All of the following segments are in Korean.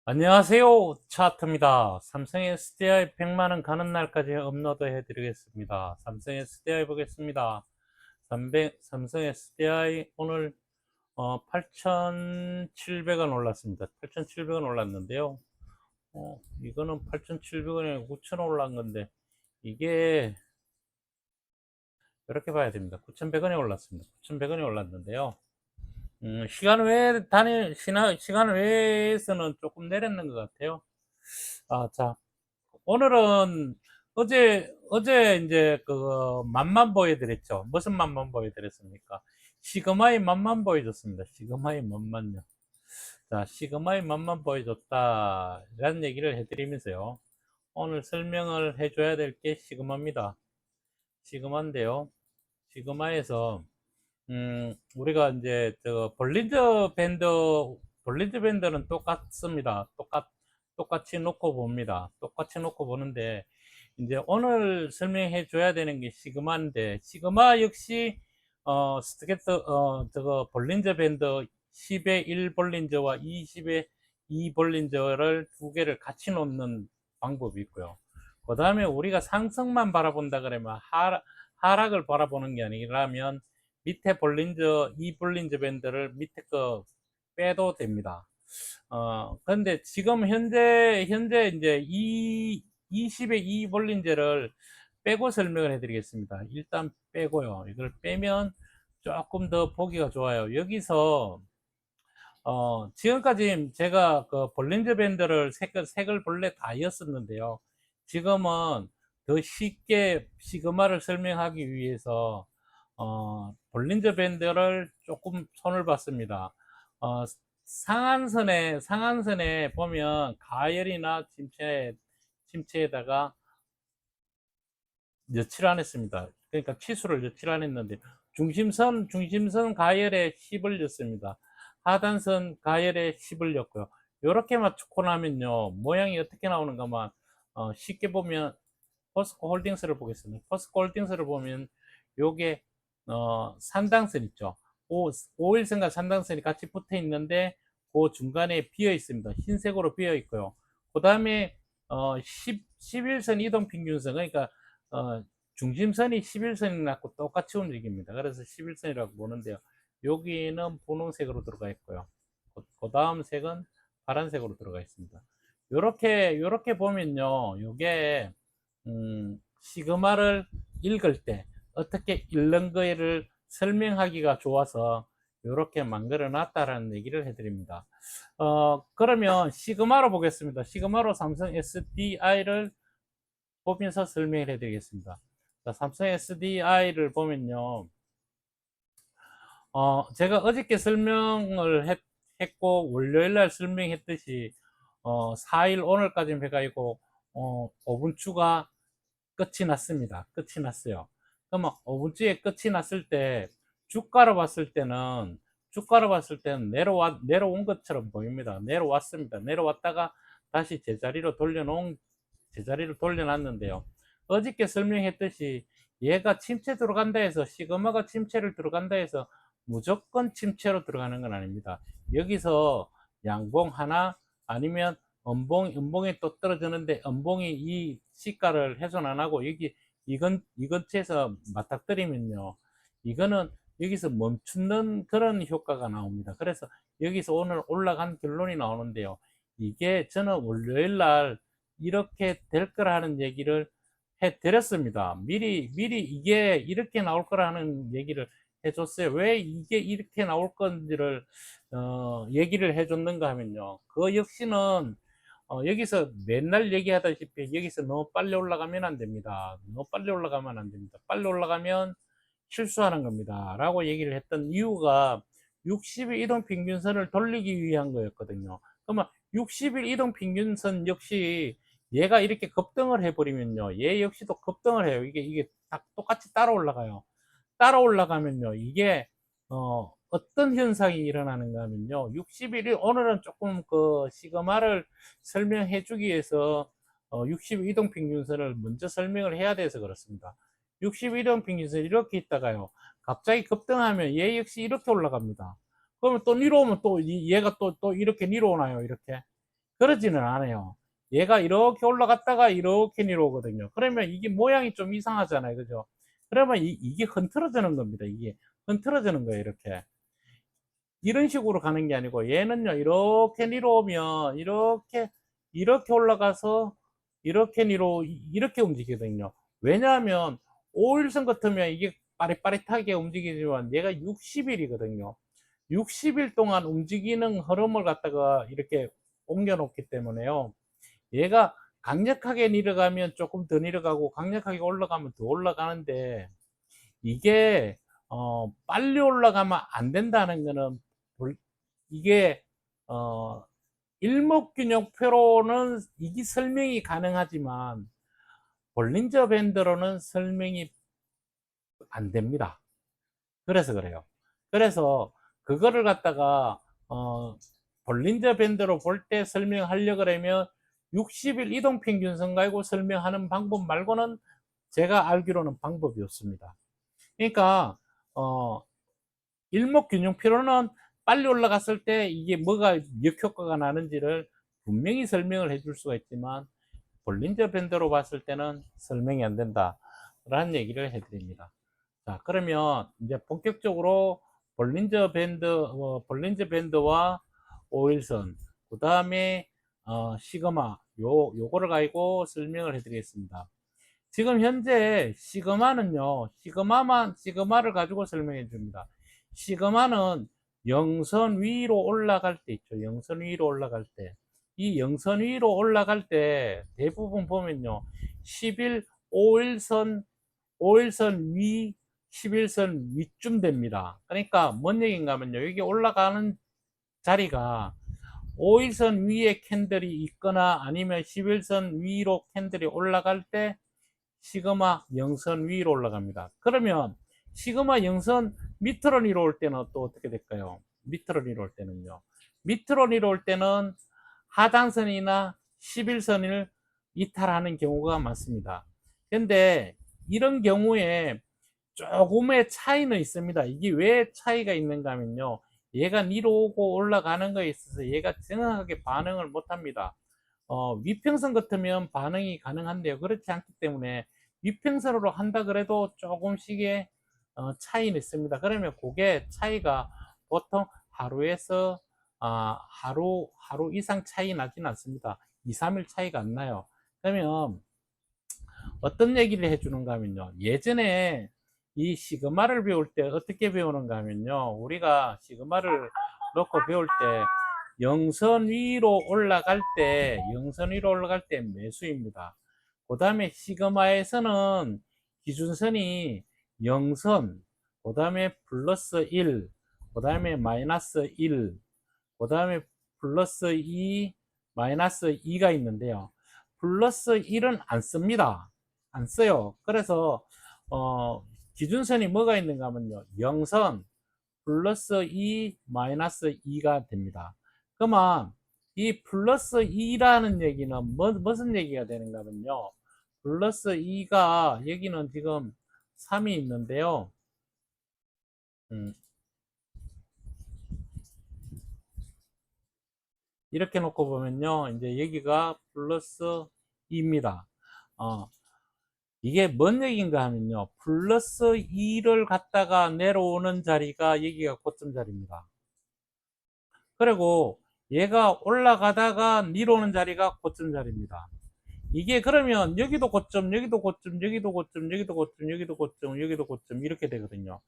안녕하세요. 차트입니다. 삼성 SDI 100만원 가는 날까지 업로드 해드리겠습니다. 삼성 SDI 보겠습니다. 삼성 SDI 오늘 8,700원 올랐습니다. 8,700원 올랐는데요. 이거는 8,700원에 9,000원 올랐는 건데, 이게 이렇게 봐야 됩니다. 9,100원에 올랐습니다. 9,100원에 올랐는데요. 시간 외에서는 조금 내렸는 것 같아요. 자, 오늘은 어제 이제 그 맛만 보여드렸죠. 무슨 맛만 보여드렸습니까? 시그마의 맛만 보여줬습니다. 시그마의 맛만요. 자, 시그마의 맛만 보여줬다. 라는 얘기를 해드리면서요. 오늘 설명을 해줘야 될 게 시그마입니다. 시그마인데요. 시그마에서 우리가 이제 볼린저 밴드는 똑같습니다. 똑같이 놓고 봅니다. 똑같이 놓고 보는데, 이제 오늘 설명해 줘야 되는 게 시그마인데, 시그마 역시, 볼린저 밴드 10의 1 볼린저와 20의 2 볼린저를 두 개를 같이 놓는 방법이 있고요. 그 다음에 우리가 상승만 바라본다 그러면 하락을 바라보는 게 아니라면 밑에 볼린저, 이 볼린저 밴드를 밑에 거 빼도 됩니다. 근데 지금 현재 이제 20의 2 볼린저를 빼고 설명을 해드리겠습니다. 일단 빼고요. 이걸 빼면 조금 더 보기가 좋아요. 여기서, 지금까지 제가 그 볼린저 밴드를 색을 본래 다 이었었는데요. 지금은 더 쉽게 시그마를 설명하기 위해서, 볼린저 밴드를 조금 손을 봤습니다. 상한선에 보면 가열이나 침체에다가 여칠 안 했습니다. 그러니까 치수를 여칠 안 했는데, 중심선 가열에 10을 였습니다. 하단선 가열에 10을 였고요. 이렇게 맞추고 나면요, 모양이 어떻게 나오는가만, 쉽게 보면, 포스코 홀딩스를 보겠습니다. 포스코 홀딩스를 보면, 요게, 산당선 있죠. 5일선과 산당선이 같이 붙어 있는데, 그 중간에 비어 있습니다. 흰색으로 비어 있고요. 그 다음에, 11선 이동평균선, 그러니까, 중심선이 11선이 갖고 똑같이 움직입니다. 그래서 11선이라고 보는데요. 여기는 분홍색으로 들어가 있고요. 그 다음 색은 파란색으로 들어가 있습니다. 요렇게 보면요. 요게, 시그마를 읽을 때 어떻게 읽는 거를 설명하기가 좋아서 요렇게 만들어 놨다라는 얘기를 해드립니다. 그러면 시그마로 보겠습니다. 시그마로 삼성 SDI를 보면서 설명을 해드리겠습니다. 자, 삼성 SDI를 보면요. 제가 어저께 했고, 월요일날 설명했듯이, 4일 오늘까지 해가지고, 5분추가 끝이 났습니다. 끝이 났어요. 그러면 5분추에 끝이 났을 때, 주가로 봤을 때는 내려온 것처럼 보입니다. 내려왔습니다. 내려왔다가 다시 제자리로 돌려놨는데요. 어저께 설명했듯이 얘가 침체 들어간다 해서 시그마가 침체를 들어간다 해서 무조건 침체로 들어가는 건 아닙니다. 여기서 양봉 하나 아니면 음봉이 또 떨어지는데 음봉이 이 시가를 훼손 안 하고 이 근처에서 맞닥뜨리면요. 이거는 여기서 멈추는 그런 효과가 나옵니다. 그래서 여기서 오늘 올라간 결론이 나오는데요. 이게 저는 월요일 날 이렇게 될 거라는 얘기를 해드렸습니다. 미리 이게 이렇게 나올 거라는 얘기를 해줬어요. 왜 이게 이렇게 나올 건지를 얘기를 해줬는가 하면요. 그 역시는 여기서 맨날 얘기하다시피 여기서 너무 빨리 올라가면 안 됩니다. 너무 빨리 올라가면 안 됩니다. 빨리 올라가면 실수하는 겁니다. 라고 얘기를 했던 이유가 60일 이동평균선을 돌리기 위한 거였거든요. 그러면 60일 이동평균선 역시 얘가 이렇게 급등을 해버리면요. 얘 역시도 급등을 해요. 이게 다 똑같이 따라 올라가요. 따라 올라가면요. 이게, 어떤 현상이 일어나는가 하면요. 60일이, 오늘은 조금 그 시그마를 설명해 주기 위해서, 60일 이동평균선을 먼저 설명을 해야 돼서 그렇습니다. 60일 이동평균선 이렇게 있다가요. 갑자기 급등하면 얘 역시 이렇게 올라갑니다. 그러면 또 내려오면 또 얘가 또 이렇게 내려오나요? 이렇게. 그러지는 않아요. 얘가 이렇게 올라갔다가 이렇게 내려오거든요. 그러면 이게 모양이 좀 이상하잖아요. 그죠? 그러면 이게 흐트러지는 겁니다. 이게 흐트러지는 거예요. 이렇게. 이런 식으로 가는 게 아니고 얘는요. 이렇게 내려오면 이렇게 올라가서 이렇게 이렇게 움직이거든요. 왜냐하면 5일선 같으면 이게 빠릿빠릿하게 움직이지만 얘가 60일이거든요. 60일 동안 움직이는 흐름을 갖다가 이렇게 옮겨 놓기 때문에요. 얘가 강력하게 내려가면 조금 더 내려가고 강력하게 올라가면 더 올라가는데 이게 빨리 올라가면 안 된다는 거는 이게 어 일목균형표로는 이게 설명이 가능하지만 볼린저 밴드로는 설명이 안 됩니다. 그래서 그래요. 그래서 그거를 갖다가 볼린저 밴드로 볼 때 설명하려 그러면 60일 이동평균선 가지고 설명하는 방법 말고는 제가 알기로는 방법이 없습니다. 그러니까 일목균형표로는 빨리 올라갔을 때 이게 뭐가 역효과가 나는지를 분명히 설명을 해줄 수가 있지만 볼린저 밴드로 봤을 때는 설명이 안 된다 라는 얘기를 해드립니다. 자, 그러면 이제 본격적으로 볼린저 밴드와 오일선, 그 다음에 시그마, 요거를 가지고 설명을 해드리겠습니다. 지금 현재 시그마를 가지고 설명해 줍니다. 시그마는 영선 위로 올라갈 때 있죠. 영선 위로 올라갈 때. 이 영선 위로 올라갈 때 대부분 보면요. 10일, 5일선 위, 11선 위쯤 됩니다. 그러니까 뭔 얘기인가 하면요. 여기 올라가는 자리가 5일선 위에 캔들이 있거나 아니면 11선 위로 캔들이 올라갈 때 시그마 영선 위로 올라갑니다. 그러면 시그마 영선 밑으로 내려올 때는 또 어떻게 될까요? 밑으로 내려올 때는요. 밑으로 내려올 때는 하단선이나 11선을 이탈하는 경우가 많습니다. 근데 이런 경우에 조금의 차이는 있습니다. 이게 왜 차이가 있는가 하면요. 얘가 내려오고 올라가는 거에 있어서 얘가 정확하게 반응을 못 합니다. 위평선 같으면 반응이 가능한데요. 그렇지 않기 때문에 위평선으로 한다 그래도 조금씩의 차이는 있습니다. 그러면 그게 차이가 보통 하루에서 하루 이상 차이 나지는 않습니다. 2, 3일 차이가 안 나요. 그러면 어떤 얘기를 해주는가 하면요. 예전에 이 시그마를 배울 때 어떻게 배우는가 하면요. 우리가 시그마를 놓고 배울 때 영선 위로 올라갈 때 매수입니다. 그 다음에 시그마에서는 기준선이 0선, 그 다음에 플러스 1, 그 다음에 마이너스 1, 그 다음에 플러스 2, 마이너스 2가 있는데요. 플러스 1은 안 씁니다. 안 써요. 그래서 기준선이 뭐가 있는가 하면요. 0선, 플러스 2, 마이너스 2가 됩니다. 그러면 이 플러스 2라는 얘기는 무슨 얘기가 되는가 하면요. 플러스 2가 여기는 지금 3이 있는데요. 이렇게 놓고 보면요. 이제 여기가 플러스 2입니다. 이게 뭔 얘기인가 하면요. 플러스 2를 갖다가 내려오는 자리가 여기가 고점 자리입니다. 그리고 얘가 올라가다가 내려오는 자리가 고점 자리입니다. 이게 그러면 여기도 고점, 여기도 고점, 여기도 고점, 여기도 고점, 여기도 고점, 여기도 고점 이렇게 되거든요.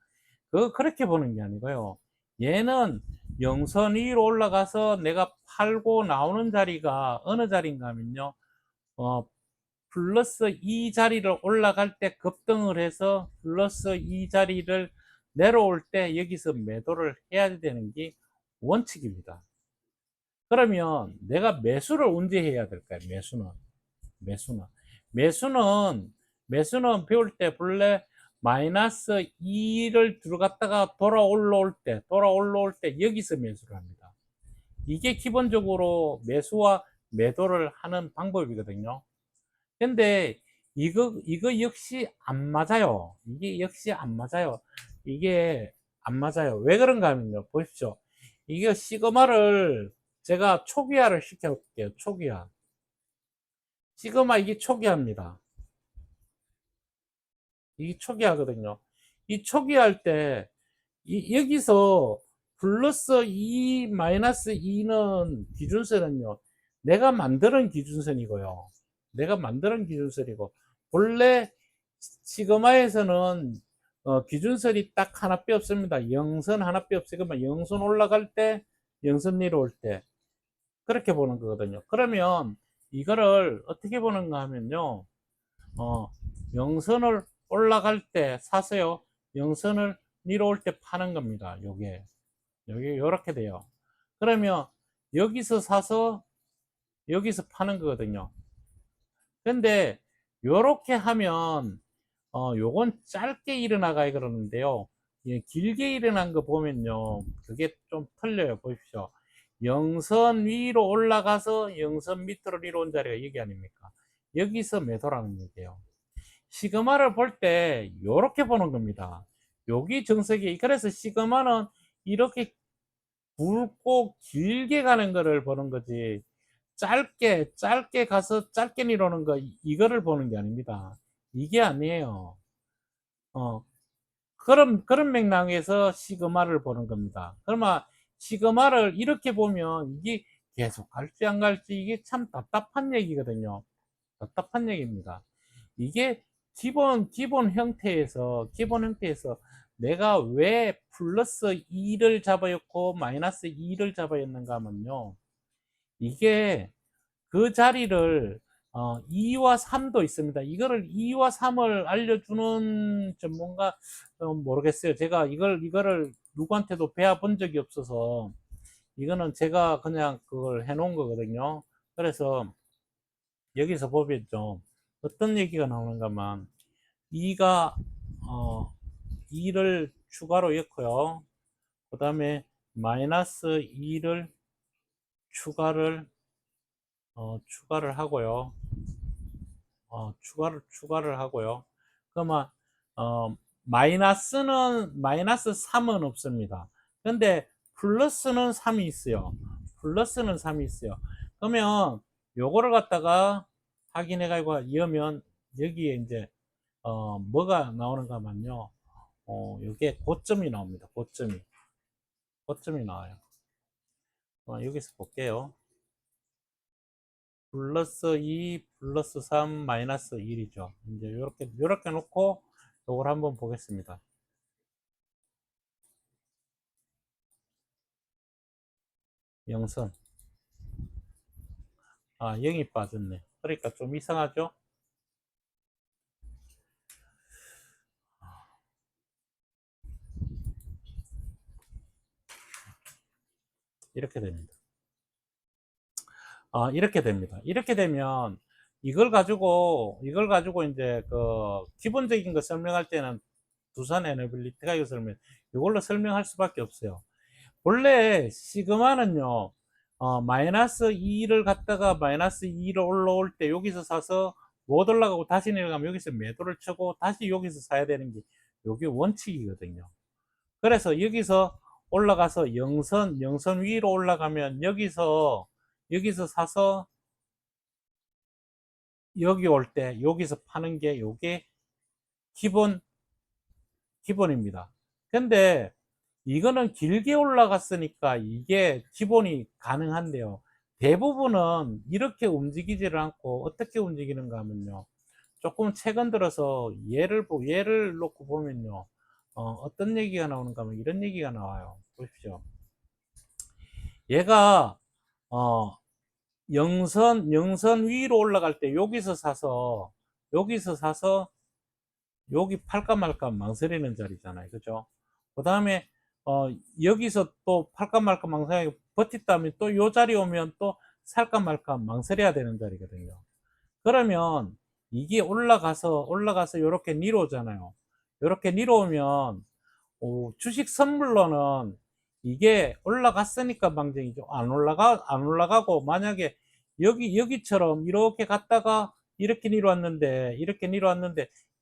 그렇게 보는 게 아니고요. 얘는 영선 위로 올라가서 내가 팔고 나오는 자리가 어느 자리인가 하면요. 플러스 2 자리를 올라갈 때 급등을 해서 플러스 2 자리를 내려올 때 여기서 매도를 해야 되는 게 원칙입니다. 그러면 내가 매수를 언제 해야 될까요? 매수는 배울 때 본래 마이너스 2를 들어갔다가 돌아 올라올 때 여기서 매수를 합니다. 이게 기본적으로 매수와 매도를 하는 방법이거든요. 근데 이거 역시 안 맞아요. 이게 역시 안 맞아요. 이게 안 맞아요. 왜 그런가 하면요. 보십시오. 이게 시그마를 제가 초기화를 시켜볼게요. 초기화. 시그마 이게 초기화입니다. 이게 초기화거든요. 이 초기화할 때 여기서 플러스 2 마이너스 2는 기준선은요, 내가 만드는 기준선이고요. 내가 만드는 기준선이고, 본래 시그마에서는 기준선이 딱 하나밖에 없습니다. 영선 하나밖에 없어요. 그러면 영선 올라갈 때, 영선 내려올 때 그렇게 보는 거거든요. 그러면 이거를 어떻게 보는가 하면요, 영선을 올라갈 때 사세요. 영선을 내려올 때 파는 겁니다. 요게 요렇게 돼요. 그러면 여기서 사서 여기서 파는 거거든요. 근데 요렇게 하면 요건 짧게 일어나가야 그러는데요. 예, 길게 일어난 거 보면요, 그게 좀 틀려요. 보십시오. 영선 위로 올라가서 영선 밑으로 내려온 자리가 여기 아닙니까? 여기서 매도라는 얘기예요. 시그마를 볼 때 요렇게 보는 겁니다. 여기 정석이, 그래서 시그마는 이렇게 굵고 길게 가는 거를 보는 거지, 짧게 가서 짧게 내려오는 거, 이거를 보는 게 아닙니다. 이게 아니에요. 어, 그런 맥락에서 시그마를 보는 겁니다. 그러면 시그마를 이렇게 보면 이게 계속 갈지 안 갈지, 이게 참 답답한 얘기거든요. 답답한 얘기입니다. 이게 기본 형태에서 내가 왜 플러스 2를 잡아였고 마이너스 2를 잡아였는가 하면요, 이게 그 자리를 2와 3도 있습니다. 이거를 2와 3을 알려주는 전문가 모르겠어요. 제가 이거를 누구한테도 배워본 적이 없어서, 이거는 제가 그냥 그걸 해놓은 거거든요. 그래서 여기서 보면 좀 어떤 얘기가 나오는가만, 2가 2를 추가로 였고요. 그 다음에 마이너스 2를 추가를 하고요. 추가를 하고요. 그러면 마이너스 3은 없습니다. 근데 플러스는 3이 있어요. 플러스는 3이 있어요. 그러면 요거를 갖다가 확인해 가지고 이으면 여기에 이제 뭐가 나오는가 하면요, 요게 고점이 나옵니다. 고점이 나와요. 여기서 볼게요. 플러스 2, 플러스 3, 마이너스 1이죠. 이제 요렇게 놓고 요걸 한번 보겠습니다. 영선. 0이 빠졌네. 그러니까 좀 이상하죠? 이렇게 됩니다. 이렇게 됩니다. 이렇게 되면 이걸 가지고 이제 그 기본적인 거 설명할 때는 두산 에너빌리티가 이거 이걸로 설명할 수밖에 없어요. 원래 시그마는요, 마이너스 2를 갖다가 마이너스 2로 올라올 때 여기서 사서 못 올라가고 다시 내려가면 여기서 매도를 쳐고 다시 여기서 사야 되는 게 요게 원칙이거든요. 그래서 여기서 올라가서 영선 위로 올라가면 여기서 사서 여기 올 때 여기서 파는 게 요게 기본입니다. 근데 이거는 길게 올라갔으니까 이게 기본이 가능한데요. 대부분은 이렇게 움직이지를 않고 어떻게 움직이는가 하면요, 조금 최근 들어서 예를 놓고 보면요, 어떤 얘기가 나오는가 하면 이런 얘기가 나와요. 보십시오. 얘가 어, 영선 위로 올라갈 때 여기서 사서 여기 팔까 말까 망설이는 자리잖아요. 그죠? 그 다음에 여기서 또 팔까 말까 망설이고 버티다면 또 요 자리 오면 또 살까 말까 망설여야 되는 자리거든요. 그러면 이게 올라가서 이렇게 내려오잖아요. 이렇게 내려오면 주식 선물로는 이게 올라갔으니까 방정이죠. 안 올라가고 만약에 여기처럼 이렇게 갔다가 이렇게 내려왔는데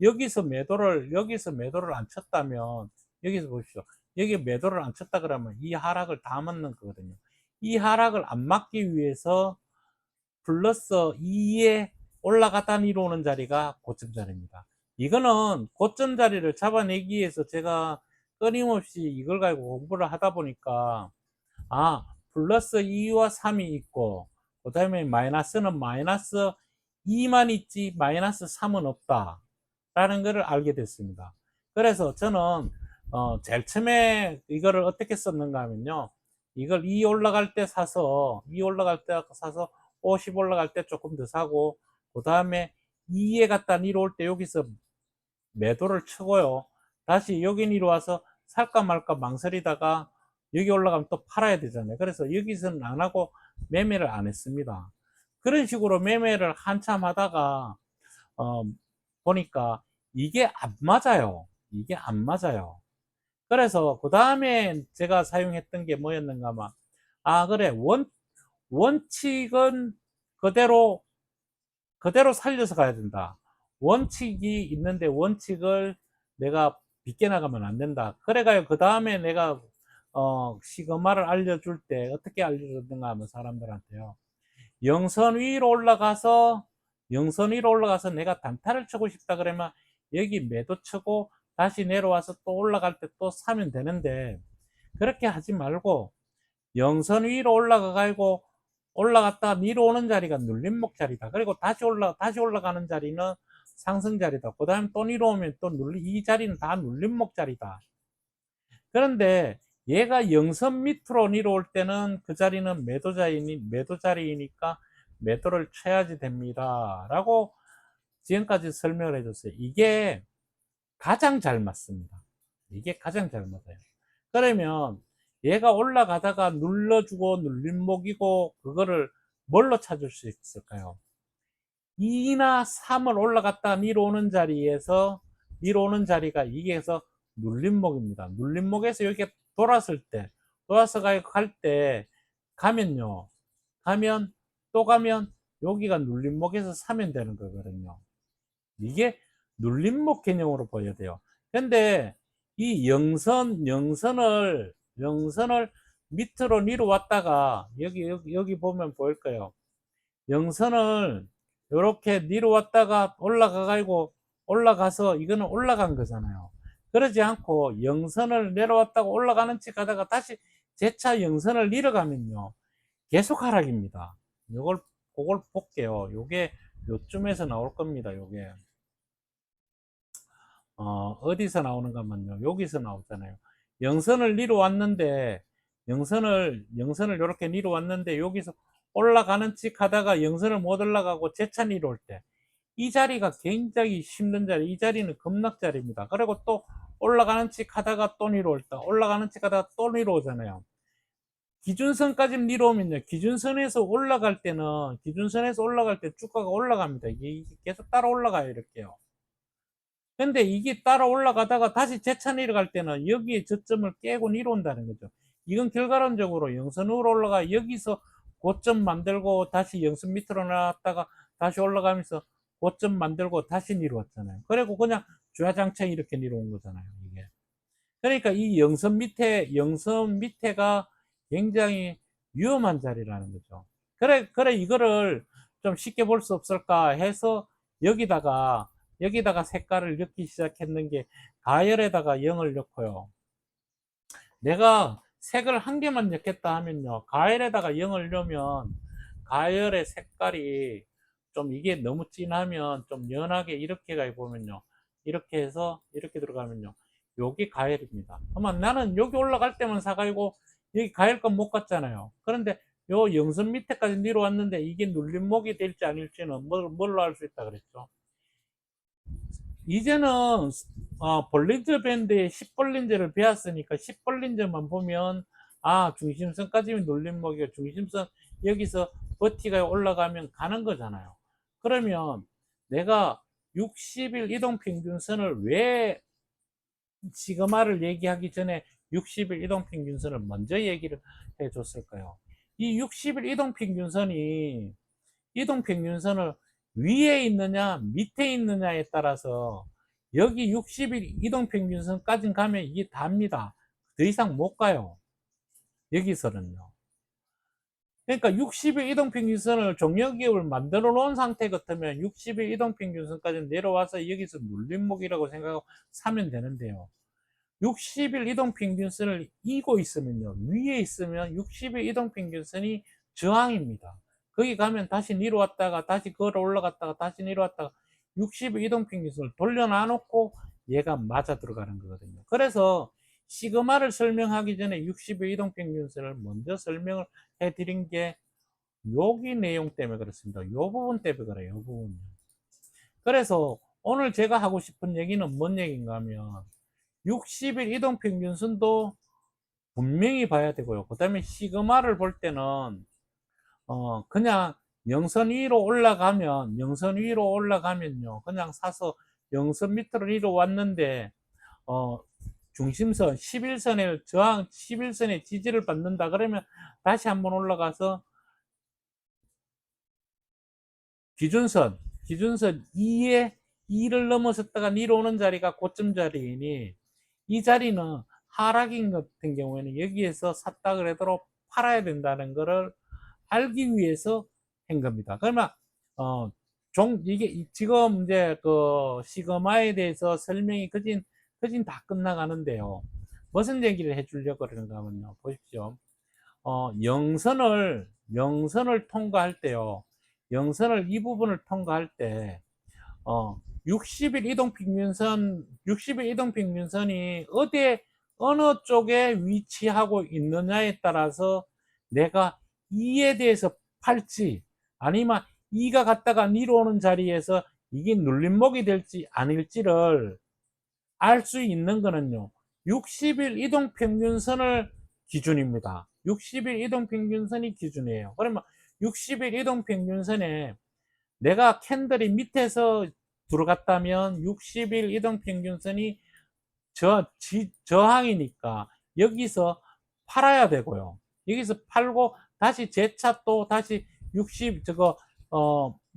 여기서 매도를 안 쳤다면, 여기서 보십시오. 여기 매도를 안 쳤다 그러면 이 하락을 다 맞는 거거든요. 이 하락을 안 막기 위해서 플러스 2에 올라갔다 내려오는 자리가 고점 자리입니다. 이거는 고점 자리를 잡아내기 위해서 제가 끊임없이 이걸 가지고 공부를 하다 보니까 플러스 2와 3이 있고 그 다음에 마이너스는 마이너스 2만 있지 마이너스 3은 없다 라는 것을 알게 됐습니다. 그래서 저는 제일 처음에 이거를 어떻게 썼는가 하면요, 이걸 2 올라갈 때 사서 50 올라갈 때 조금 더 사고, 그 다음에 2에 갖다 내려올 때 여기서 매도를 치고요, 다시 여기 내려와서 살까 말까 망설이다가 여기 올라가면 또 팔아야 되잖아요. 그래서 여기서는 안 하고 매매를 안 했습니다. 그런 식으로 매매를 한참 하다가 보니까 이게 안 맞아요. 이게 안 맞아요. 그래서 그 다음에 제가 사용했던 게 뭐였는가 하면, 그래, 원칙은 그대로 살려서 가야 된다. 원칙이 있는데 원칙을 내가 빗겨나가면 안 된다. 그래가요, 그 다음에 내가 시그마를 알려줄 때 어떻게 알려줬는가 하면 사람들한테요, 영선 위로 올라가서 내가 단타를 치고 싶다 그러면 여기 매도 치고 다시 내려와서 또 올라갈 때 또 사면 되는데, 그렇게 하지 말고 영선 위로 올라가고 올라갔다 내려오는 자리가 눌림목 자리다. 그리고 다시 올라가는 자리는 상승 자리다. 그 다음에 또 내려오면 이 자리는 다 눌림목 자리다. 그런데 얘가 영선 밑으로 내려올 때는 그 자리는 매도 자리이니까 매도를 쳐야지 됩니다 라고 지금까지 설명을 해줬어요. 이게 가장 잘 맞습니다. 이게 가장 잘 맞아요. 그러면 얘가 올라가다가 눌러주고 눌림목이고, 그거를 뭘로 찾을 수 있을까요? 2나 3을 올라갔다 내려오는 자리가 이게서 눌림목입니다. 눌림목에서 이렇게 돌아서 갈 때 가면요, 가면 여기가 눌림목에서 사면 되는 거거든요. 이게 눌림목 개념으로 보여야 돼요. 근데 이 영선을 밑으로 내려왔다가 여기 보면 보일 거예요. 영선을 이렇게 내려왔다가 올라가서 이거는 올라간 거잖아요. 그러지 않고 영선을 내려왔다가 올라가는 척 하다가 다시 재차 영선을 내려가면요, 계속 하락입니다. 그걸 볼게요. 요게 요쯤에서 나올 겁니다. 요게 어디서 나오는가면요, 여기서 나오잖아요. 영선을 내려왔는데 영선을 이렇게 내려왔는데 여기서 올라가는 척 하다가 영선을 못 올라가고 재차 내려올 때 이 자리가 굉장히 힘든 자리, 이 자리는 급락 자리입니다. 그리고 또 올라가는 척 하다가 또 내려올 때, 올라가는 척 하다가 또 내려오잖아요. 기준선까지 내려오면요, 기준선에서 올라갈 때 주가가 올라갑니다. 이게 계속 따라 올라가요, 이렇게요. 근데 이게 따라 올라가다가 다시 재차 내려갈 때는 여기에 저점을 깨고 내려온다는 거죠. 이건 결과론적으로 영선으로 올라가 여기서 고점 만들고 다시 영선 밑으로 나왔다가 다시 올라가면서 고점 만들고 다시 내려왔잖아요. 그리고 그냥 주야장창 이렇게 내려온 거잖아요, 이게. 그러니까 이 영선 밑에가 굉장히 위험한 자리라는 거죠. 그래, 이거를 좀 쉽게 볼 수 없을까 해서 여기다가 색깔을 넣기 시작했는 게, 가열에다가 0을 넣고요. 내가 색을 한 개만 넣겠다 하면요, 가열에다가 0을 넣으면 가열의 색깔이 좀, 이게 너무 진하면 좀 연하게 이렇게 보면요, 이렇게 해서 이렇게 들어가면요, 여기 가열입니다. 그러면 나는 여기 올라갈 때만 사가지고 여기 가열권 못 갔잖아요. 그런데 요 영선 밑에까지 내려왔는데 이게 눌림목이 될지 아닐지는 뭘로 알 수 있다 그랬죠? 이제는 볼린저 밴드의 10볼린저를 배웠으니까 10볼린저만 보면 중심선까지는 눌림목이고 중심선 여기서 버티가 올라가면 가는 거잖아요. 그러면 내가 60일 이동평균선을 왜 시그마를 얘기하기 전에 60일 이동평균선을 먼저 얘기를 해 줬을까요? 이 60일 이동평균선을 위에 있느냐 밑에 있느냐에 따라서 여기 60일 이동평균선까지 가면 이게 답니다. 더 이상 못 가요. 여기서는요. 그러니까 60일 이동평균선을 종료기업을 만들어 놓은 상태 같으면 60일 이동평균선까지 내려와서 여기서 눌림목이라고 생각하고 사면 되는데요. 60일 이동평균선을 이고 있으면요. 위에 있으면 60일 이동평균선이 저항입니다. 거기 가면 다시 내려왔다가 다시 걸어 올라갔다가 다시 내려왔다가 60일 이동평균선을 돌려놔 놓고 얘가 맞아 들어가는 거거든요. 그래서 시그마를 설명하기 전에 60일 이동평균선을 먼저 설명을 해드린 게 여기 내용 때문에 그렇습니다. 요 부분 때문에 그래요. 요 부분. 그래서 오늘 제가 하고 싶은 얘기는 뭔 얘기인가 하면 60일 이동평균선도 분명히 봐야 되고요. 그 다음에 시그마를 볼 때는 그냥 영선 위로 올라가면요. 그냥 사서 영선 밑으로 위로 왔는데 중심선 11선의 저항 11선의 지지를 받는다 그러면 다시 한번 올라가서 기준선 2를 넘어섰다가 내려오는 자리가 고점 자리이니 이 자리는 하락인 같은 경우에는 여기에서 샀다 그래도 팔아야 된다는 것을 알기 위해서 한 겁니다. 그러면 이게 지금 이제 그 시그마에 대해서 설명이 거진 다 끝나가는데요. 무슨 얘기를 해주려고 그러는가 하면요. 보십시오. 영선을 통과할 때요. 영선을 이 부분을 통과할 때 60일 이동평균선이 어느 쪽에 위치하고 있느냐에 따라서 내가 2에 대해서 팔지 아니면 2가 갔다가 내려오는 자리에서 이게 눌림목이 될지 아닐지를 알 수 있는 거는요. 60일 이동평균선을 기준입니다. 60일 이동평균선이 기준이에요. 그러면 60일 이동평균선에 내가 캔들이 밑에서 들어갔다면 60일 이동평균선이 저항이니까 여기서 팔아야 되고요. 여기서 팔고 다시 재차 또 다시 60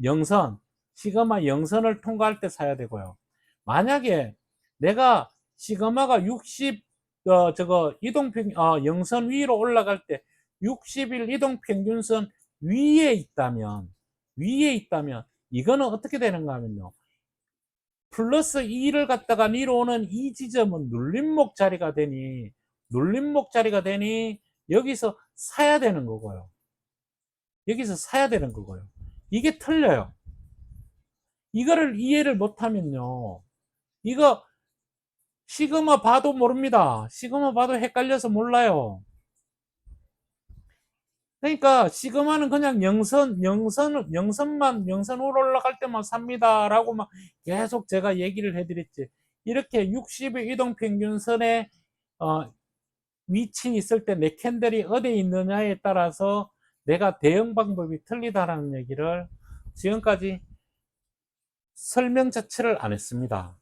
영선 시그마 영선을 통과할 때 사야 되고요. 만약에 내가 시그마가 60 영선 위로 올라갈 때 60일 이동평균선 위에 있다면 이거는 어떻게 되는가 하면요. 플러스 2를 갖다가 내려오는 이 지점은 눌림목 자리가 되니 여기서 사야 되는 거고요. 이게 틀려요. 이거를 이해를 못하면요. 이거 시그마 봐도 모릅니다. 시그마 봐도 헷갈려서 몰라요. 그러니까 시그마는 그냥 영선으로 올라갈 때만 삽니다 라고 막 계속 제가 얘기를 해드렸지. 이렇게 60일 이동평균선에 위치 있을 때 내 캔들이 어디에 있느냐에 따라서 내가 대응 방법이 틀리다라는 얘기를 지금까지 설명 자체를 안 했습니다.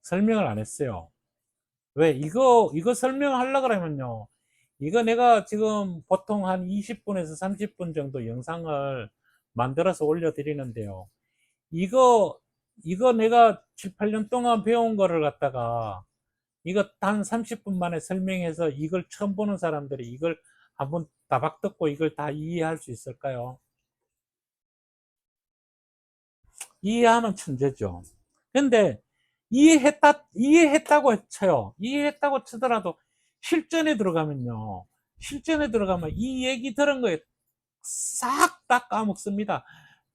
설명을 안 했어요. 왜? 이거 설명하려고 그러면요. 이거 내가 지금 보통 한 20분에서 30분 정도 영상을 만들어서 올려드리는데요. 이거 내가 7, 8년 동안 배운 거를 갖다가 이거 단 30분 만에 설명해서 이걸 처음 보는 사람들이 이걸 한번 따박 듣고 이걸 다 이해할 수 있을까요? 이해하면 천재죠. 근데 이해했다고 쳐요. 이해했다고 치더라도 실전에 들어가면요. 이 얘기 들은 거에 싹 다 까먹습니다.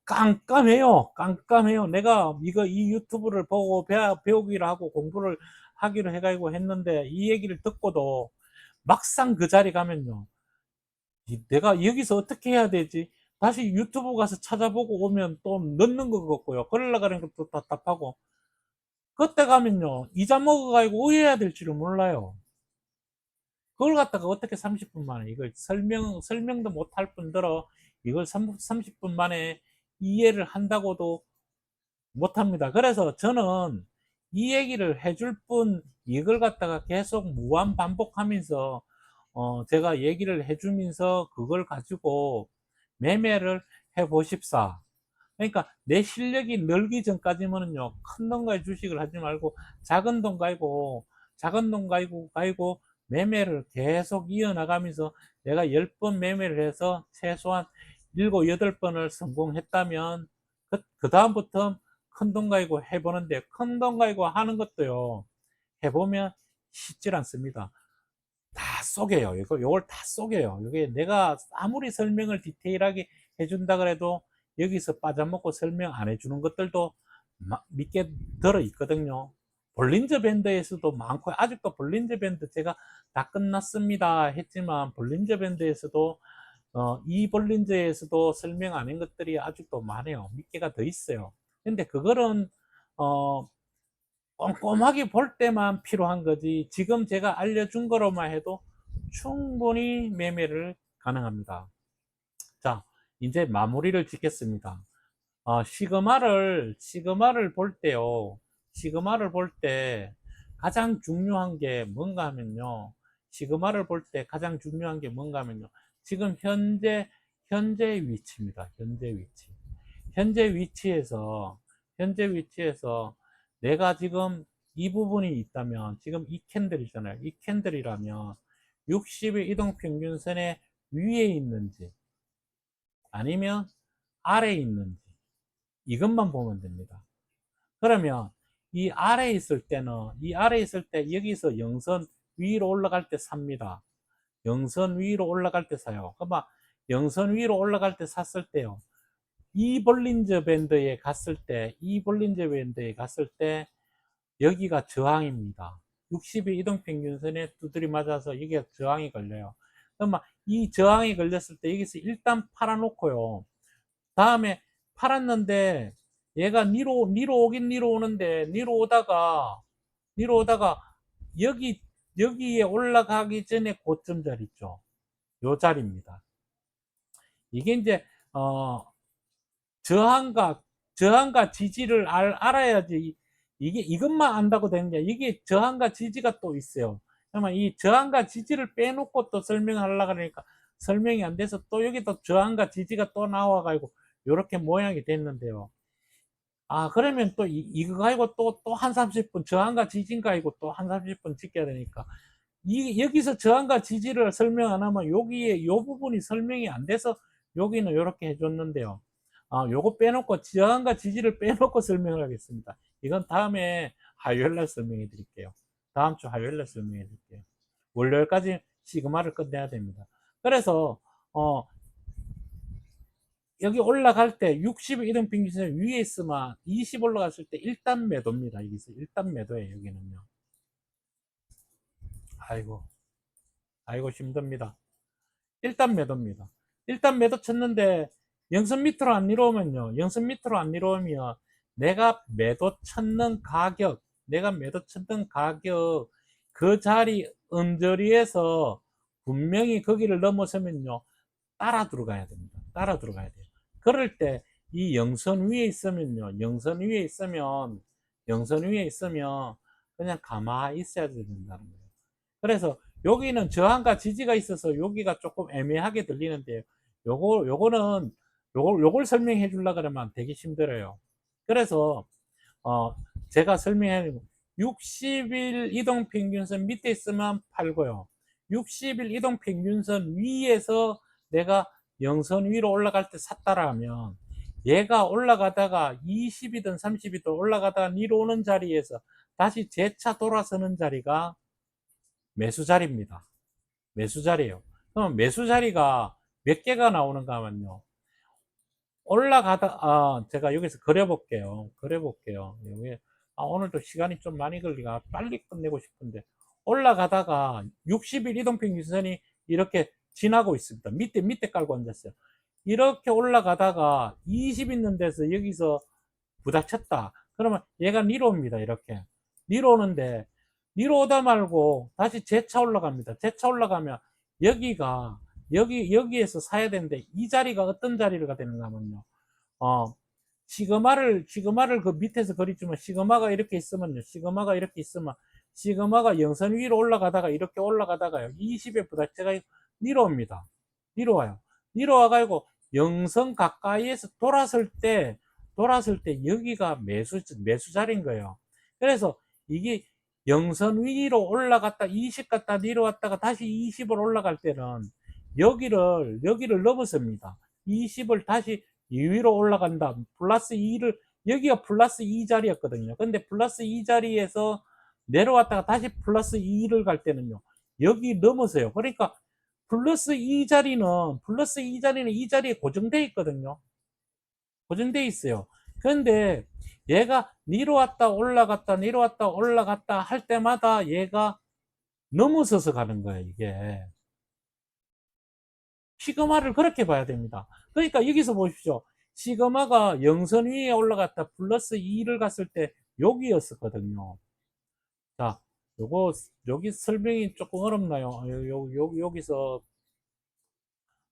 깜깜해요. 내가 이 유튜브를 보고 배우기를 하고 공부를 하기로 해가지고 했는데 이 얘기를 듣고도 막상 그 자리 가면요. 내가 여기서 어떻게 해야 되지? 다시 유튜브 가서 찾아보고 오면 또 넣는 것 같고요. 그러려고 하는 것도 답답하고. 그때 가면요. 이자 먹어가지고 의해야 될지를 몰라요. 그걸 갖다가 어떻게 30분 만에 이걸 설명도 못할 뿐더러 이걸 30분 만에 이해를 한다고도 못합니다. 그래서 저는 이 얘기를 해줄 뿐 이걸 갖다가 계속 무한 반복하면서 제가 얘기를 해주면서 그걸 가지고 매매를 해 보십사. 그러니까 내 실력이 늘기 전까지는요, 큰 돈가의 주식을 하지 말고 작은 돈 가지고 매매를 계속 이어나가면서 내가 10번 매매를 해서 최소한 7, 8번을 성공했다면 그 다음부터 큰돈 가지고 해보는데, 큰돈 가지고 하는 것도요, 해보면 쉽질 않습니다. 다 속여요. 요걸 다 속여요. 이게 내가 아무리 설명을 디테일하게 해준다 그래도 여기서 빠져먹고 설명 안 해주는 것들도 믿게 들어 있거든요. 볼린저 밴드에서도 많고, 아직도 볼린저 밴드 제가 다 끝났습니다 했지만, 볼린저 밴드에서도 이 볼린저에서도 설명 안 한 것들이 아직도 많아요. 몇 개가 더 있어요. 근데 그거는 어, 꼼꼼하게 볼 때만 필요한 거지, 지금 제가 알려준 거로만 해도 충분히 매매를 가능합니다. 자, 이제 마무리를 짓겠습니다. 시그마를 볼 때요, 시그마를 볼 때 가장 중요한 게 뭔가 하면요, 시그마를 볼 때 가장 중요한 게 뭔가 하면요, 지금 현재 위치입니다. 현재 위치에서 내가 지금 이 부분이 있다면, 지금 이 캔들이잖아요. 이 캔들이라면 60의 이동평균선의 위에 있는지 아니면 아래에 있는지, 이것만 보면 됩니다. 그러면 이 아래에 있을 때 여기서 영선 위로 올라갈 때 삽니다. 영선 위로 올라갈 때 사요. 그러면 영선 위로 올라갈 때 샀을 때요, 이 볼린저 밴드에 갔을 때 여기가 저항입니다. 60의 이동평균선에 두드려 맞아서 여기가 저항이 걸려요. 그러면 이 저항이 걸렸을 때 여기서 일단 팔아놓고요, 다음에 팔았는데 얘가 니로 오는데, 니로 오다가 여기에 올라가기 전에 고점 자리 있죠. 요 자리입니다. 이게 이제 저항과 지지를 알아야지, 이것만 안다고 되느냐. 이게 저항과 지지가 또 있어요. 그러면 이 저항과 지지를 빼놓고 또 설명하려고 하니까 설명이 안 돼서, 또 여기 또 저항과 지지가 또 나와가지고 이렇게 모양이 됐는데요. 그러면 또 이거 가지고 또 한 30분 저항과 지지인 가지고 또 한 30분 지켜야 되니까, 여기서 저항과 지지를 설명 안 하면 여기에 요 부분이 설명이 안 돼서 여기는 이렇게 해줬는데요. 요거 빼놓고, 저항과 지지를 빼놓고 설명을 하겠습니다. 이건 다음에 화요일날 설명해 드릴게요. 다음 주 화요일날 설명해 드릴게요. 월요일까지 시그마를 끝내야 됩니다. 그래서 여기 올라갈 때 60의 이동평균선 위에 있으면 20 올라갔을 때 일단 매도입니다. 여기서 일단 매도예요. 여기는요. 아이고 힘듭니다. 일단 매도입니다. 일단 매도 쳤는데 영선 밑으로 안 내려오면요, 영선 밑으로 안 내려오면 내가 매도 쳤던 가격 그 자리 언저리에서 분명히 거기를 넘어서면요, 따라 들어가야 됩니다. 따라 들어가야 돼요. 그럴 때 이 영선 위에 있으면요, 영선 위에 있으면 그냥 가만히 있어야 된다는 거예요. 그래서 여기는 저항과 지지가 있어서 여기가 조금 애매하게 들리는데, 요걸 설명해 주려고 그러면 되게 힘들어요. 그래서 제가 설명해 60일 이동평균선 밑에 있으면 팔고요, 60일 이동평균선 위에서 내가 영선 위로 올라갈 때 샀다라면, 얘가 올라가다가 20이든 30이든 올라가다가 위로 오는 자리에서 다시 재차 돌아서는 자리가 매수 자리입니다. 매수 자리예요. 그럼 매수 자리가 몇 개가 나오는가 하면요, 제가 여기서 그려볼게요. 여기, 오늘도 시간이 좀 많이 걸리가 빨리 끝내고 싶은데, 올라가다가 60일 이동평균선이 이렇게 지나고 있습니다. 밑에 깔고 앉았어요. 이렇게 올라가다가 20 있는 데서 여기서 부닥쳤다. 그러면 얘가 니로 옵니다. 이렇게. 니로 오는데, 니로 오다 말고 다시 재차 올라갑니다. 재차 올라가면 여기에서 사야 되는데, 이 자리가 어떤 자리가 되는가 하면요, 시그마를 그 밑에서 그리지만, 시그마가 이렇게 있으면 시그마가 영선 위로 올라가다가 이렇게 올라가다가요, 20에 부닥쳐가 니로 옵니다. 니로 와요. 니로 와가지고 영선 가까이에서 돌았을 때 여기가 매수 자리인 거예요. 그래서 이게 영선 위로 올라갔다 20 갔다 내려왔다가 다시 20으로 올라갈 때는 여기를 넘어섭니다. 20을 다시 2위로 올라간다. 플러스 2를, 여기가 플러스 2 자리였거든요. 근데 플러스 2 자리에서 내려왔다가 다시 플러스 2를 갈 때는요, 여기 넘어서요. 그러니까 플러스 2 자리는, 이 자리에 고정되어 있거든요. 고정되어 있어요. 그런데 얘가 내려왔다 올라갔다 내려왔다 올라갔다 할 때마다 얘가 넘어서서 가는 거예요, 이게. 시그마를 그렇게 봐야 됩니다. 그러니까 여기서 보십시오. 시그마가 영선 위에 올라갔다 플러스 2를 갔을 때 여기였었거든요. 자, 여기 설명이 조금 어렵나요? 여기서,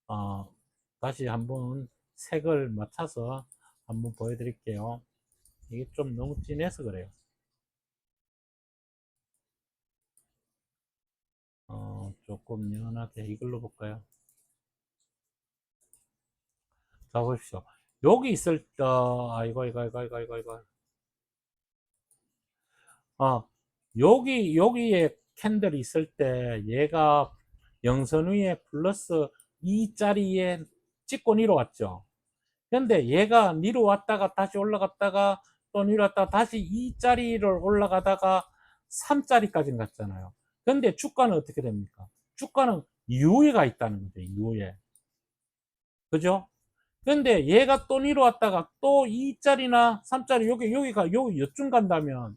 어, 다시 한번 색을 맞춰서 한번 보여드릴게요. 이게 좀 너무 진해서 그래요. 조금 연하게 이걸로 볼까요? 자, 보십시오. 여기 있을 때, 이거. 어, 여기에 캔들이 있을 때 얘가 영선 위에 플러스 2짜리에 찍고 내려왔죠. 근데 얘가 내려왔다가 다시 올라갔다가 또 내려왔다가 다시 2짜리를 올라가다가 3짜리까지 갔잖아요. 근데 주가는 어떻게 됩니까? 주가는 U에 가 있다는 거죠. U에. 그죠? 근데 얘가 또 내려왔다가 또 2짜리나 3짜리 여기 여쯤 간다면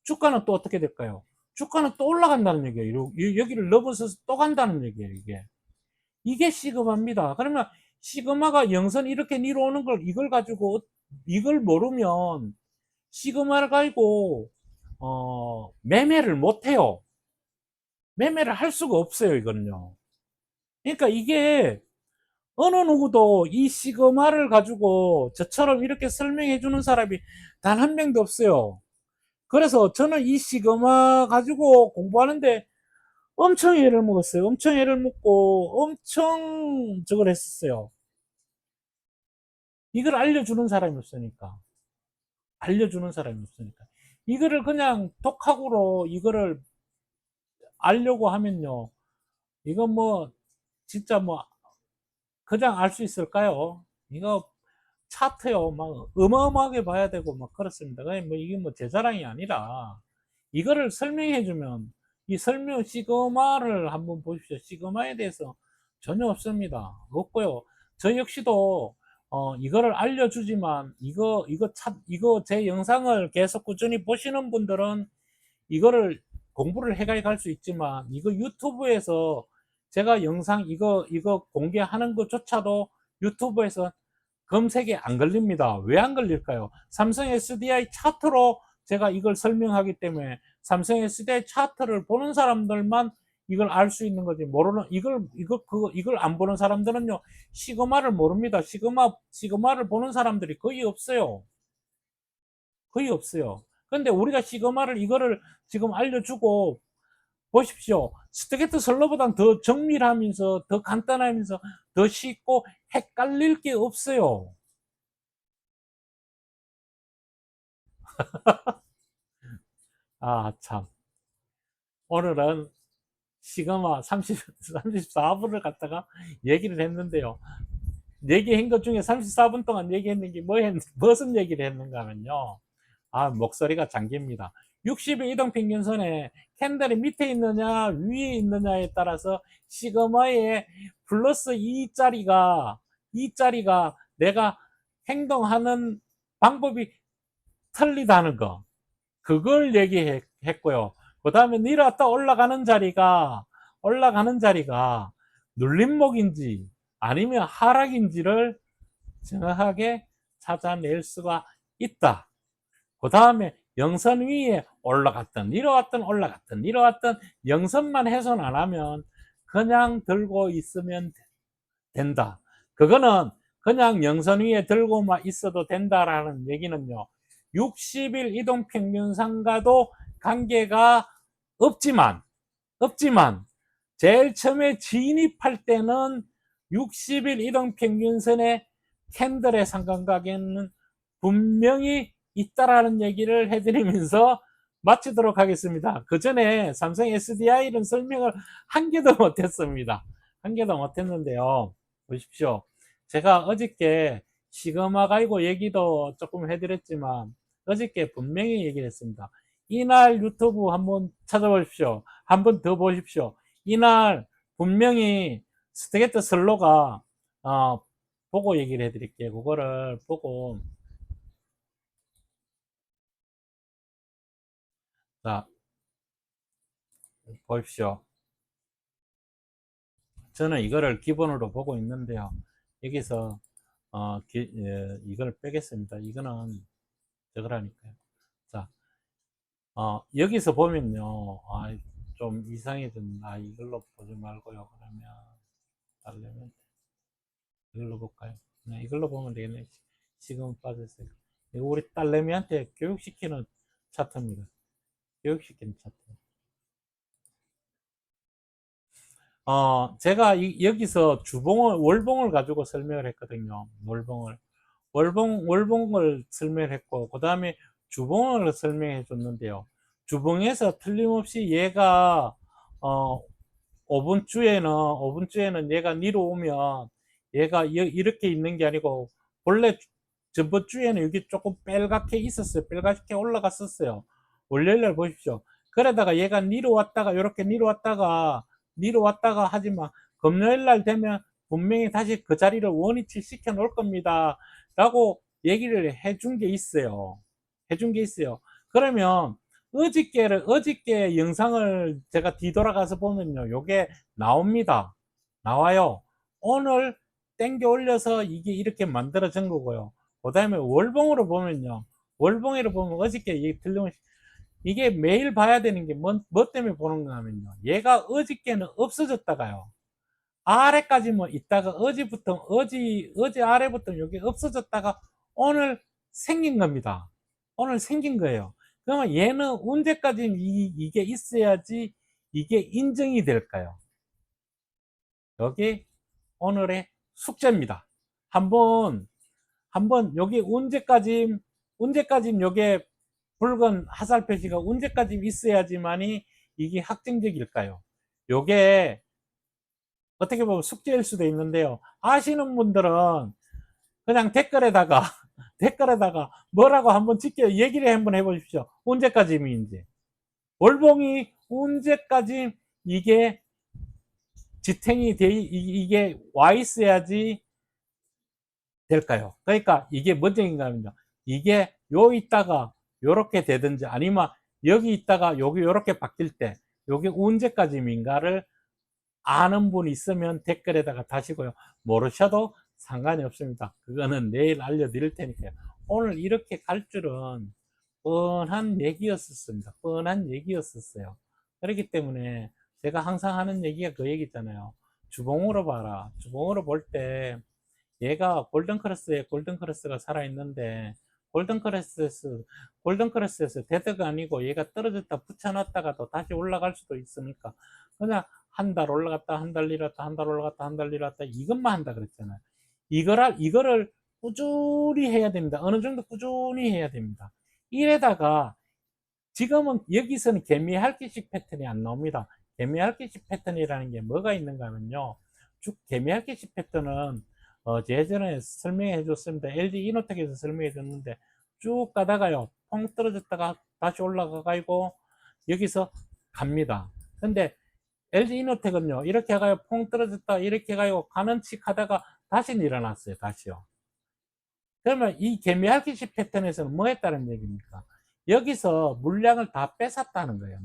주가는 또 어떻게 될까요? 주가는 또 올라간다는 얘기예요. 여기를 넘어서서 또 간다는 얘기예요, 이게. 이게 시그마입니다. 그러면 시그마가 영선 이렇게 내려오는 걸, 이걸 가지고, 이걸 모르면 시그마를 가지고, 매매를 못 해요. 매매를 할 수가 없어요, 이거는요. 그러니까 이게 어느 누구도 이 시그마를 가지고 저처럼 이렇게 설명해 주는 사람이 단 한 명도 없어요. 그래서 저는 이 시그마 가지고 공부하는데 엄청 애를 먹었어요. 엄청 애를 먹고 엄청 저걸 했었어요. 이걸 알려주는 사람이 없으니까. 알려주는 사람이 없으니까. 이거를 그냥 독학으로 이거를 알려고 하면요. 이건 뭐 진짜 뭐 그냥 알 수 있을까요? 이거 차트요. 막 어마어마하게 봐야 되고 막 그렇습니다. 뭐 이게 뭐 제 자랑이 아니라 이거를 설명해 주면 이 설명 시그마를 한번 보십시오. 시그마에 대해서 전혀 없습니다. 없고요. 저 역시도 이거를 알려주지만 이거 제 영상을 계속 꾸준히 보시는 분들은 이거를 공부를 해가 갈 수 있지만 이거 유튜브에서 제가 영상 이거 공개하는 것조차도 유튜브에서 검색에 안 걸립니다. 왜 안 걸릴까요? 삼성 SDI 차트로 제가 이걸 설명하기 때문에 삼성 SDI 차트를 보는 사람들만 이걸 알 수 있는 거지. 모르는 이걸 안 보는 사람들은요 시그마를 모릅니다. 시그마를 보는 사람들이 거의 없어요. 거의 없어요. 근데 우리가 시그마를 이거를 지금 알려주고 보십시오. 스트게트 설러보단 더 정밀하면서 더 간단하면서 더 쉽고 헷갈릴 게 없어요. 아, 참. 오늘은 시그마 34분을 갖다가 얘기를 했는데요. 얘기한 것 중에 34분 동안 얘기했는 게 무슨 얘기를 했는가 하면요. 아, 목소리가 잠깁니다. 60의 이동평균선에 캔들이 밑에 있느냐, 위에 있느냐에 따라서 시그마의 플러스 2짜리가 내가 행동하는 방법이 틀리다는 거. 그걸 얘기했고요. 그 다음에 내려왔다 올라가는 자리가 눌림목인지 아니면 하락인지를 정확하게 찾아낼 수가 있다. 그 다음에 영선 위에 내려왔던 영선만 훼손 안 하면 그냥 들고 있으면 된다. 그거는 그냥 영선 위에 들고만 있어도 된다라는 얘기는요. 60일 이동평균선과도 관계가 없지만 제일 처음에 진입할 때는 60일 이동평균선의 캔들의 상관관계는 분명히 있다라는 얘기를 해드리면서 마치도록 하겠습니다. 그 전에 삼성 SDI는 설명을 한 개도 못했습니다. 한 개도 못했는데요. 보십시오. 제가 어저께 시그마 가이고 얘기도 조금 해드렸지만 어저께 분명히 얘기를 했습니다. 이날 유튜브 한번 찾아보십시오. 한번 더 보십시오. 이날 분명히 스테게트 슬로가 보고 얘기를 해드릴게요. 그거를 보고 자 보십시오. 저는 이거를 기본으로 보고 있는데요. 여기서 이걸 빼겠습니다. 이거는 저거라니까요. 자, 여기서 보면요. 좀 이상해진, 이걸로 보지 말고요. 그러면, 달려면, 이걸로 볼까요? 네, 이걸로 보면 되겠네. 지금 빠졌어요. 이거 우리 딸내미한테 교육시키는 차트입니다. 교육시키는 차트. 제가 여기서 월봉을 가지고 설명을 했거든요. 월봉을 설명을 했고, 그 다음에 주봉을 설명해 줬는데요. 주봉에서 틀림없이 얘가, 어, 5분주에는 얘가 니로 오면 얘가 이렇게 있는 게 아니고, 원래 저번 주에는 여기 조금 빨갛게 있었어요. 빨갛게 올라갔었어요. 월요일날 보십시오. 그러다가 얘가 니로 왔다가, 이렇게 니로 왔다가 하지만, 금요일날 되면 분명히 다시 그 자리를 원위치 시켜 놓을 겁니다. 라고 얘기를 해준 게 있어요. 해준 게 있어요. 그러면 어저께 영상을 제가 뒤돌아가서 보면요. 요게 나옵니다. 나와요. 오늘 땡겨 올려서 이게 이렇게 만들어진 거고요. 그 다음에 월봉으로 보면요. 월봉으로 보면 어저께 이게 틀림없이 이게 매일 봐야 되는 게 뭐 때문에 보는 거냐면요. 얘가 어저께는 없어졌다가요. 아래까지만 있다가 어제 아래부터 여기 없어졌다가 오늘 생긴 겁니다. 오늘 생긴 거예요. 그러면 얘는 언제까지 이게 있어야지 이게 인정이 될까요? 여기 오늘의 숙제입니다. 한번 여기 언제까지 여기 붉은 화살 표시가 언제까지 있어야지만이 이게 확정적일까요? 요게 어떻게 보면 숙제일 수도 있는데요. 아시는 분들은 그냥 댓글에다가 댓글에다가 뭐라고 한번 얘기를 한번 해보십시오. 언제까지인지. 월봉이 언제까지 이게 지탱이 이게 와 있어야지 될까요? 그러니까 이게 뭔얘인가 하면요. 이게 요 있다가 요렇게 되든지 아니면 여기 있다가 여기 요렇게 바뀔 때 요게 언제까지인가를 아는 분 있으면 댓글에다가 다시고요. 모르셔도 상관이 없습니다. 그거는 내일 알려드릴 테니까요. 오늘 이렇게 갈 줄은 뻔한 얘기였었습니다. 뻔한 얘기였었어요. 그렇기 때문에 제가 항상 하는 얘기가 그 얘기 있잖아요. 주봉으로 봐라. 주봉으로 볼 때 얘가 골든크로스가 살아있는데 골든크로스에서 데드가 아니고 얘가 떨어졌다 붙여놨다가도 다시 올라갈 수도 있으니까 그냥 한 달 올라갔다 한 달 내렸다 한 달 올라갔다 한 달 내렸다 이것만 한다 그랬잖아요. 이거를 꾸준히 해야 됩니다. 어느 정도 꾸준히 해야 됩니다. 이래다가 지금은 여기서는 개미핥기식 패턴이 안 나옵니다. 개미핥기식 패턴이라는 게 뭐가 있는가 하면요. 개미핥기식 패턴은 예전에 설명해 줬습니다. LG 이노텍에서 설명해 줬는데 쭉 가다가요. 펑 떨어졌다가 다시 올라가 가지고 여기서 갑니다. 근데 LG 이노텍은요. 이렇게 가요. 펑 떨어졌다 이렇게 가요. 가는 칙 하다가 다시 일어났어요. 다시요. 그러면 이 개미핥기식 패턴에서는 뭐 했다는 얘기입니까? 여기서 물량을 다 뺏었다는 거예요.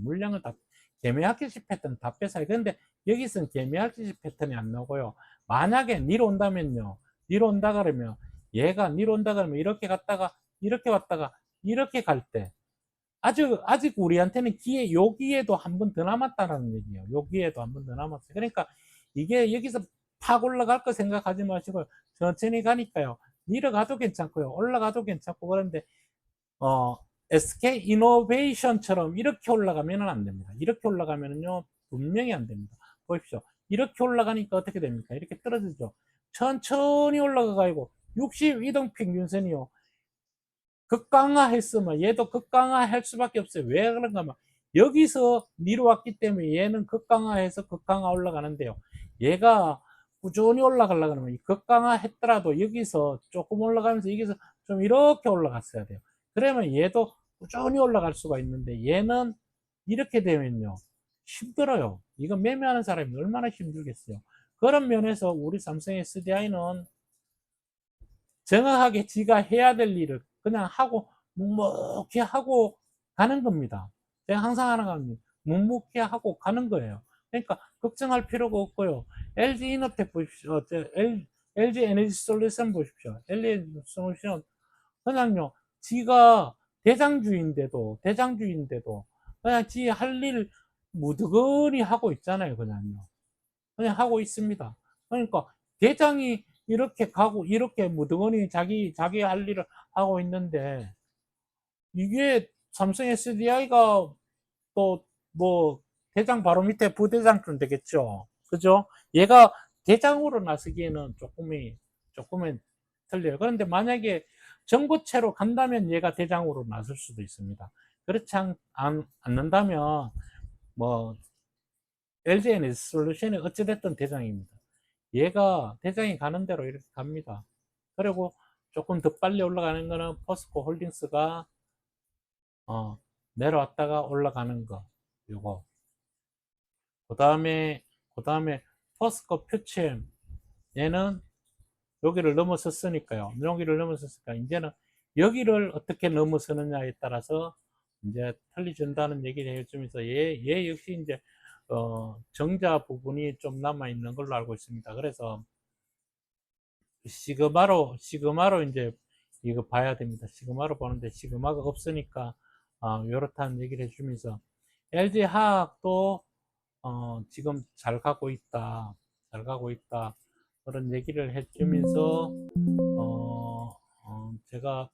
개미핥기식 패턴 다 뺏어요. 그런데 여기서는 개미핥기식 패턴이 안 나오고요. 만약에 니로 온다면요. 니로 온다 그러면 얘가 니로 온다 그러면 이렇게 갔다가 이렇게 왔다가 이렇게 갈 때 아직 우리한테는 여기에도 한 번 더 남았다는 얘기예요. 여기에도 한 번 더 남았어요. 그러니까 이게 여기서 팍 올라갈 거 생각하지 마시고 천천히 가니까요. 내려가도 괜찮고요. 올라가도 괜찮고 그런데 어, SK 이노베이션처럼 이렇게 올라가면 안 됩니다. 이렇게 올라가면요 분명히 안 됩니다. 보십시오. 이렇게 올라가니까 어떻게 됩니까? 이렇게 떨어지죠. 천천히 올라가 가지고 60 이동평균선이요. 극강화했으면 얘도 극강화할 수밖에 없어요. 왜 그런가 하면 여기서 니로 왔기 때문에 얘는 극강화해서 극강화 올라가는데요. 얘가 꾸준히 올라가려고 하면 급강하했더라도 여기서 조금 올라가면서 여기서 좀 이렇게 올라갔어야 돼요. 그러면 얘도 꾸준히 올라갈 수가 있는데 얘는 이렇게 되면요 힘들어요. 이거 매매하는 사람이 얼마나 힘들겠어요. 그런 면에서 우리 삼성 SDI는 정확하게 지가 해야 될 일을 그냥 하고 묵묵히 하고 가는 겁니다. 제가 항상 하는 겁니다. 묵묵히 하고 가는 거예요. 그러니까 걱정할 필요가 없고요. LG 이노텍 보십시오. LG 에너지 솔루션 보십시오. LG 에너지 솔루션 그냥요. 지가 대장주인데도 그냥 지 할 일 무드거리 하고 있잖아요. 그냥 하고 있습니다. 그러니까 대장이 이렇게 가고 이렇게 무드거리 자기 할 일을 하고 있는데 이게 삼성 SDI가 또 뭐 대장 바로 밑에 부대장쯤 되겠죠. 그죠? 얘가 대장으로 나서기에는 조금은 틀려요. 그런데 만약에 전고체로 간다면 얘가 대장으로 나설 수도 있습니다. 그렇지 않는다면 뭐 LG 에너지 솔루션이 어찌됐든 대장입니다. 얘가 대장이 가는 대로 이렇게 갑니다. 그리고 조금 더 빨리 올라가는 거는 포스코 홀딩스가 내려왔다가 올라가는 거 요거 그 다음에 포스코 퓨침 얘는 여기를 넘어섰으니까요. 여기를 넘어섰으니까 이제는 여기를 어떻게 넘어서느냐에 따라서 이제 틀려진다는 얘기를 해주면서 얘 역시 이제 정자 부분이 좀 남아 있는 걸로 알고 있습니다. 그래서 시그마로 이제 이거 봐야 됩니다. 시그마로 보는데 시그마가 없으니까 요렇다는 얘기를 해주면서 LG 화학도 지금 잘 가고 있다. 그런 얘기를 해주면서 제가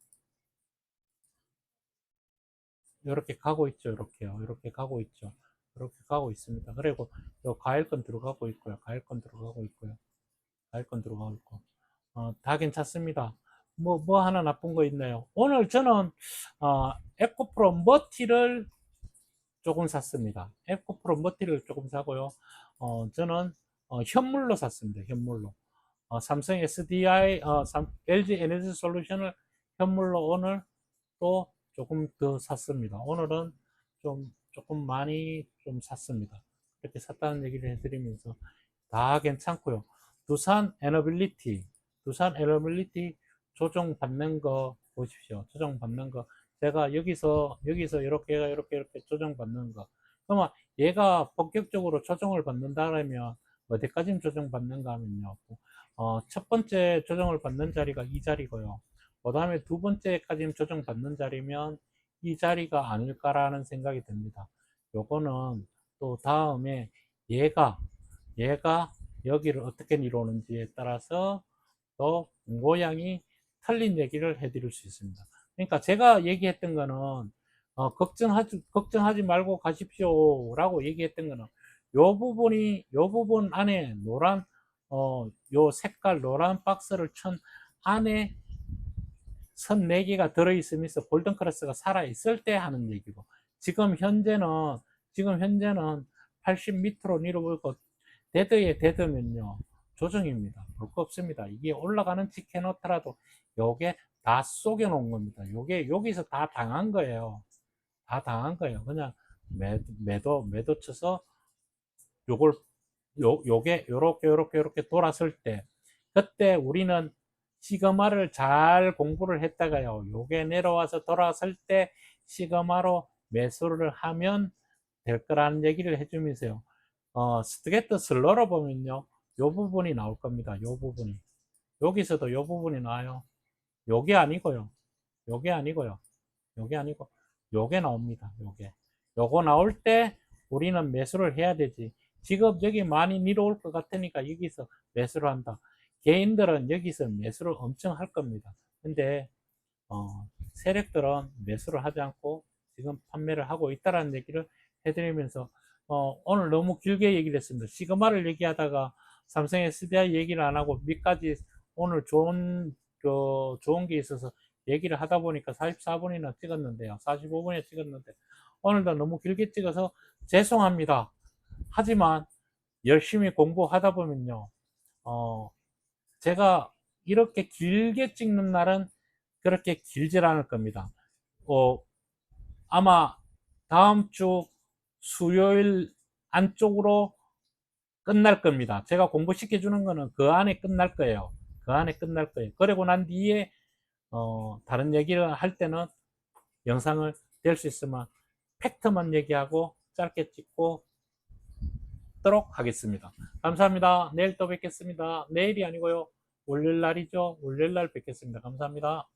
이렇게 가고 있죠. 이렇게요. 이렇게 가고 있죠. 이렇게 가고 있습니다. 그리고 요 과일권 들어가고 있고요. 과일권 들어가고 있고 다 괜찮습니다. 뭐 하나 나쁜 거 있나요? 오늘 저는 에코프로 머티를 조금 샀습니다. 에코프로 머티를 조금 사고요. 저는 현물로 샀습니다. 현물로. 삼성 SDI, LG 에너지 솔루션을 현물로 오늘 또 조금 더 샀습니다. 오늘은 조금 많이 좀 샀습니다. 이렇게 샀다는 얘기를 해드리면서 다 괜찮고요. 두산 에너빌리티 조정받는 거 보십시오. 조정받는 거. 제가 여기서 이렇게 조정받는 거. 그러면 얘가 본격적으로 조정을 받는다면 어디까지 조정받는가 하면요. 첫 번째 조정을 받는 자리가 이 자리고요. 그 다음에 두 번째까지 조정받는 자리면 이 자리가 아닐까라는 생각이 듭니다. 요거는 또 다음에 얘가 여기를 어떻게 이루는지에 따라서 또 모양이 틀린 얘기를 해드릴 수 있습니다. 그러니까 제가 얘기했던 거는 걱정하지 말고 가십시오 라고 얘기했던 거는 요 부분 안에 요 색깔 노란 박스를 천 안에 선 4개가 들어있으면서 골든크로스가 살아있을 때 하는 얘기고 지금 현재는 80 밑으로 내려오고 데드면요 조정입니다. 볼 거 없습니다. 이게 올라가는 틱 해놓더라도 요게 다 속여 놓은 겁니다. 요게 여기서 다 당한 거예요. 그냥 매도 쳐서 요게 요렇게 돌았을 때 그때 우리는 시그마를 잘 공부를 했다가요. 요게 내려와서 돌아설 때 시그마로 매수를 하면 될 거라는 얘기를 해주면서요. 스트게트 슬로로 보면요. 요 부분이 나올 겁니다. 요 부분이. 여기서도 요 부분이 나와요. 요게 아니고요. 요게 아니고 요게 나옵니다. 요거 나올 때 우리는 매수를 해야 되지. 지금 여기 많이 내려올 것 같으니까 여기서 매수를 한다. 개인들은 여기서 매수를 엄청 할 겁니다. 근데 세력들은 매수를 하지 않고 지금 판매를 하고 있다는 얘기를 해드리면서 오늘 너무 길게 얘기를 했습니다. 시그마를 얘기하다가 삼성 SDI 얘기를 안 하고 몇 가지 오늘 좋은 게 있어서 얘기를 하다 보니까 44분이나 찍었는데요. 45분에 찍었는데 오늘도 너무 길게 찍어서 죄송합니다. 하지만 열심히 공부하다 보면요. 제가 이렇게 길게 찍는 날은 그렇게 길질 않을 겁니다. 아마 다음 주 수요일 안쪽으로 끝날 겁니다. 제가 공부시켜 주는 거는 그 안에 끝날 거예요. 그 안에 끝날 거예요. 그러고 난 뒤에 다른 얘기를 할 때는 영상을 될 수 있으면 팩트만 얘기하고 짧게 찍고 도록 하겠습니다. 감사합니다. 내일 또 뵙겠습니다. 내일이 아니고요. 월요일 날이죠. 월요일 날 뵙겠습니다. 감사합니다.